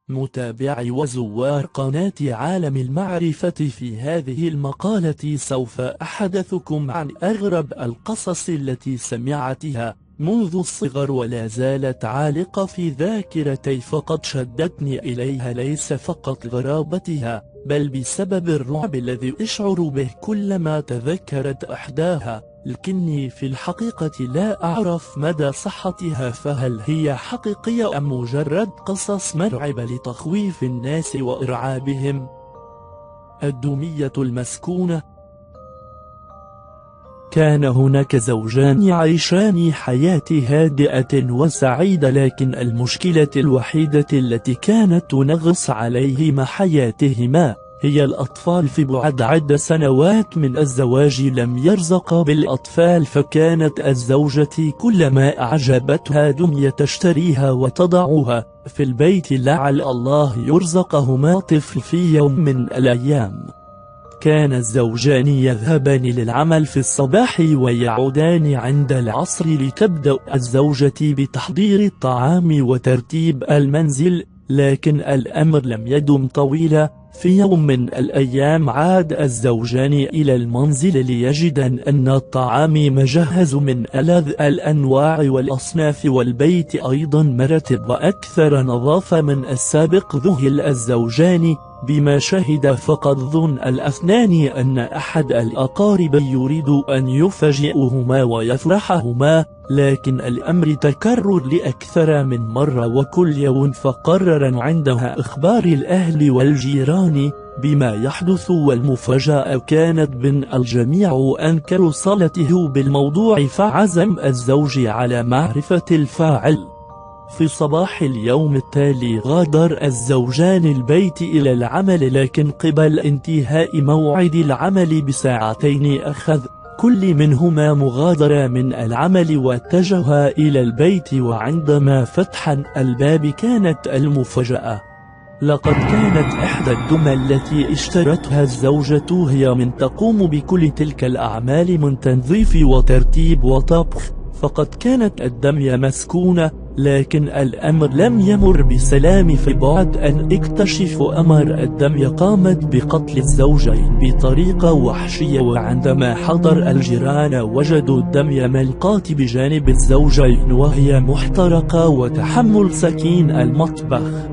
متابعي وزوار قناة عالم المعرفة، في هذه المقالة سوف أحدثكم عن أغرب القصص التي سمعتها منذ الصغر ولا زالت عالقة في ذاكرتي، فقد شدتني إليها ليس فقط غرابتها بل بسبب الرعب الذي أشعر به كلما تذكرت أحداها، لكني في الحقيقة لا أعرف مدى صحتها، فهل هي حقيقية أم مجرد قصص مرعبة لتخويف الناس وإرعابهم؟ الدمية المسكونة. كان هناك زوجان يعيشان حياة هادئة وسعيدة، لكن المشكلة الوحيدة التي كانت تنغص عليهما حياتهما هي الأطفال. في بعد عدة سنوات من الزواج لم يرزقا بالأطفال، فكانت الزوجة كلما أعجبتها دمية تشتريها وتضعها في البيت لعل الله يرزقهما طفل في يوم من الأيام. كان الزوجان يذهبان للعمل في الصباح ويعودان عند العصر، لتبدأ الزوجة بتحضير الطعام وترتيب المنزل، لكن الأمر لم يدم طويلا. في يوم من الأيام عاد الزوجان إلى المنزل ليجدا أن الطعام مجهز من ألذ الأنواع والأصناف، والبيت أيضا مرتب وأكثر نظافة من السابق. ذهل الزوجان بما شهد، فقد ظن الاثنان أن أحد الأقارب يريد أن يفاجئهما ويفرحهما، لكن الأمر تكرر لأكثر من مرة وكل يوم، فقرر عندها إخبار الأهل والجيران بما يحدث. والمفاجأة كانت بأن الجميع أنكروا صلته بالموضوع، فعزم الزوج على معرفة الفاعل. في صباح اليوم التالي غادر الزوجان البيت إلى العمل، لكن قبل انتهاء موعد العمل بساعتين أخذ كل منهما مغادرة من العمل واتجه إلى البيت، وعندما فتح الباب كانت المفاجأة. لقد كانت إحدى الدمى التي اشترتها الزوجة هي من تقوم بكل تلك الأعمال من تنظيف وترتيب وطبخ، فقد كانت الدمية مسكونة، لكن الأمر لم يمر بسلام. في بعد أن اكتشف أمر الدمية قامت بقتل الزوجين بطريقة وحشية، وعندما حضر الجيران وجدوا الدمية ملقاة بجانب الزوجين وهي محترقة وتحمل سكين المطبخ.